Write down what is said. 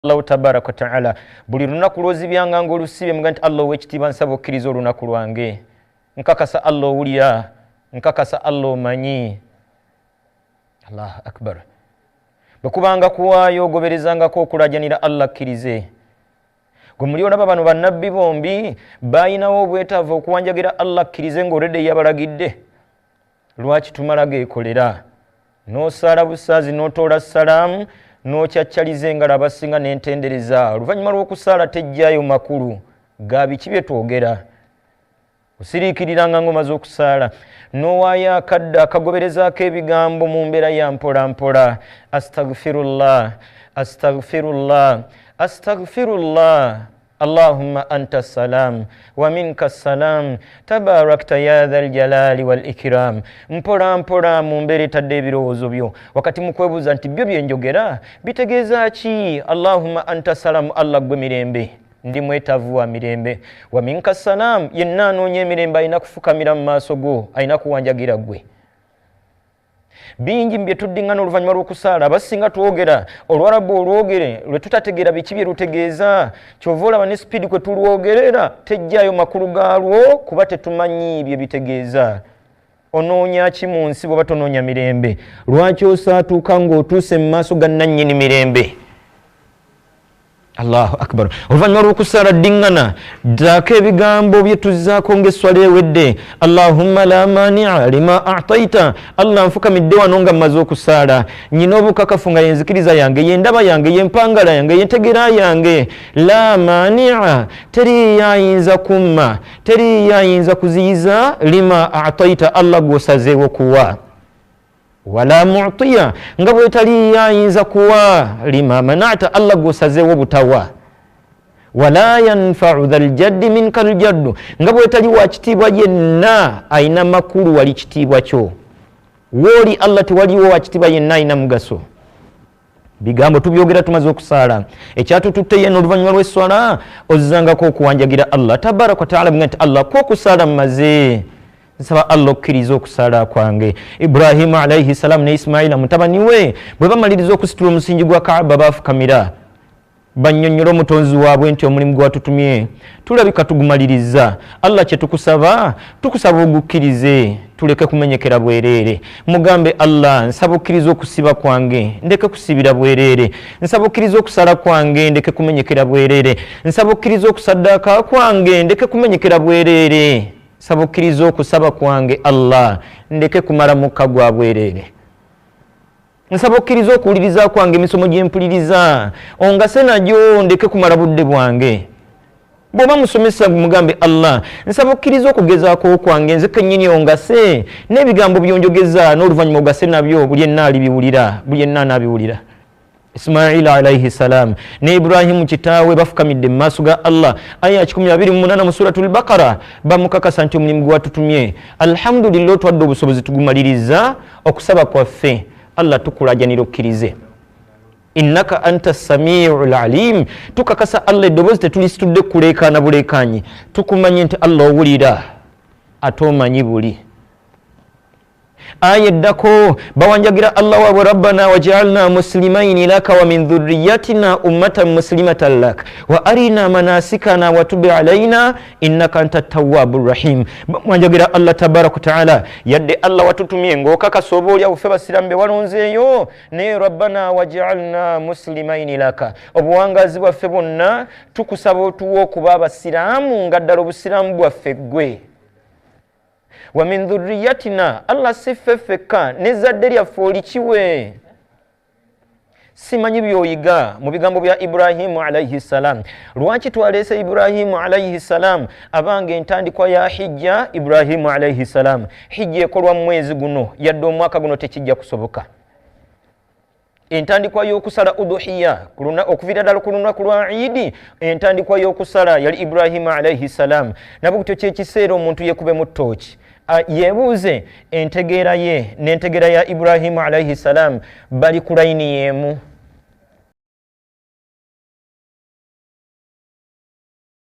Allah tabaraka wa ta'ala buli lunaku lwozibyanga ng'olusibe muga nti Allah ow'ekitiibwa nsaba okkiriza olunaku lwange nkakasa Allah owulira nkakasa Allah omanyi. Allahu akbar. Bwekubanga kuwaayo ogoberezangako okulajanira Allah akkirize. Gwe muli olaba bano bannabbi bombi bayinawo obwetaavu okuwanjagira Allah akkirize ng'oledde yabalagidde. Lwaki tumala geekolera n'osaala busaazi n'otoola salaamu n'okyakyaliza engalo abasinga n'entendereza oluvannyuma lw'okusaala tejjaayo makulu ga biki bye twogera. Osiriikiriranga ng'omaze okusaala n'owaayo akadde akagoberezaako ebigambo mu mbeera ya mpola mpola. Astaghfirullah, astaghfirullah, astaghfirullah. Allahumma anta salam wa minka salam tabarakta ya dhal jalali wal ikram. Mpola mpola mu mbeera etadde ebirowoozo byo wakati mu kwebuuza nti byo bye njogera bitegeeza ki? Allahumma anta salam, Allah gwe mirembe, ndi mwetaavu wa mirembe. Wa minka salam, yenna anoonya emirembe alina kufukamira mu maaso go, alina kuwanjagira gwe. Bingi bye tuddiŋŋana oluvannyuma lw'okusaala abasinga twogera olwalabu olwogere lwe tutategeera biki bye lutegeeza. Kyova olaba ne sipiidi kwe tulwogerera tejjaayo makulu gaalwo kuba tetumanyi bye bitegeeza. Onoonya ki mu nsi bw'oba tonoonya mirembe? Lwaki osaatuuka ng'otuuse mu maaso ga nannyini mirembe? Allahu akbar. Oluvannyuma lw'okusaala ddiŋŋana ddaako ebigambo bye tuzzaako ng'esswala ewedde. Allahumma la mani'a lima a'taita. Allah nfukamidde wano nga mmaze okusaala. Nyina obukakafu nga yenzikiriza yange, yendaba yange, yempangala yange, yentegera yange. La mani'a, teri yayinza kumma, teri yayinza kuziyiza lima a'taita, Allah gw'osazeewo kuwa. Wala mu'tiya, nga bwetali yayinza kuwa lima manata, Allah gw'osazeewo butawa. Wala yanfa'u dhal jaddi minkal jaddu, nga bwetali wa kitiibwa yenna ayina makulu wali kitiibwa kyo. Woli Allah tewaliwo wa kitiibwa yenna ayina mugaso. Bigambo tubyogera tumaze okusaala. Ekyatututte yenna oluvannyuma lw'esswala ozzangako okuwanjagira Allah tabaraka wa ta'ala nti Allah kw'okusaala mmaze. Nsaba Allah okkiriza okusaala kwange. Ibrahim alayhi salam ne Ismaila mutabani we bwe bamaliriza okusitula omusingi gwa Kaaba baafukamira bannyonnyola omutonzi waabwe nti omulimu gwatutumye tulabika tugumaliriza. Allah kye tukusaba ogukkirize, tuleke kumenyekera bwereere. Mugambe Allah, nsaba okkiriza okusiba kwange ndeke kusibira bwereere. Nsaba okkiriza okusala kwange ndeke kumenyekera bwereere. Nsaba okkiriza okusaddaaka kwange ndeke kumenyekera bwereere. Nsaba okkiriza okusaba kwange Allah ndeke kumala mukka gwa bwereere. Nsaba okkiriza okuwuliriza kwange emisomo gye mpuliriza ongase nagyo ndeke kumala budde bwange. Bw'oba musomesa mugambe Allah, nsaba okkiriza okugezaako kwange nze kennyini ongase n'ebigambo byonjogeza n'oluvannyuma ogase nabyo buli yenna alibiwulira, buli yenna anaabiwulira. Ismail alayhi salam ne Ibrahim kitaawe bafukamidde mu maaso ga Allah. Aya 28 mu suratul Baqara bamukakasa nti omulimu gwatutumye. Alhamdulillah twadde obusobozi tugumaliriza okusaba kwaffe. Allah tukulajanira okkirize. Innaka anta samiul alim. Tukakasa Allah eddoboozi tetulisitudde kuleekaana buleekaanyi. Tukumanye nti Allah owulira ate omanyi buli. Aya eddako bawanjagira Allah waabwe rabbana waj'alna muslimaini laka wa min dhurriyyatina ummatan muslimatan lak wa arina manasikana wa tub alaina innaka antat tawwabur rahim. Bawanjagira Allah tabaraka wa ta'ala yadde Allah watutumye ng'okakasa oba oli abufe basiramu be walonzeeyo ne rabbana waj'alna muslimaini laka, obuwangazi bwaffe bwonna tukusaba otuwa okuba abasiraamu nga ddala obusiraamu bwaffe ggwe. Wa min dhurriyyatina, Allah si ffe ffekka n'ezzadde lyaffe olikiwe. Simanyi by'oyiga mu bigambo bya Ibrahimu alayhi salam. Lwaki twaleese Ibrahimu alayhi salam abange entandikwa ya hijja Ibrahimu alayhi salam? Hijja ekolwa mu mwezi guno yadde omwaka guno tekijja kusoboka. Entandikwa y'okusala udhuhiya okuviira ddala ku lunaku lwa Eid, entandikwa y'okusala yali Ibrahimu alayhi salam. Nabutyo kyekiseera omuntu yekube mu ttooki yebuuze entegeera ye n'entegeera ya Ibrahimu alayhi salam bali ku layini y'emu.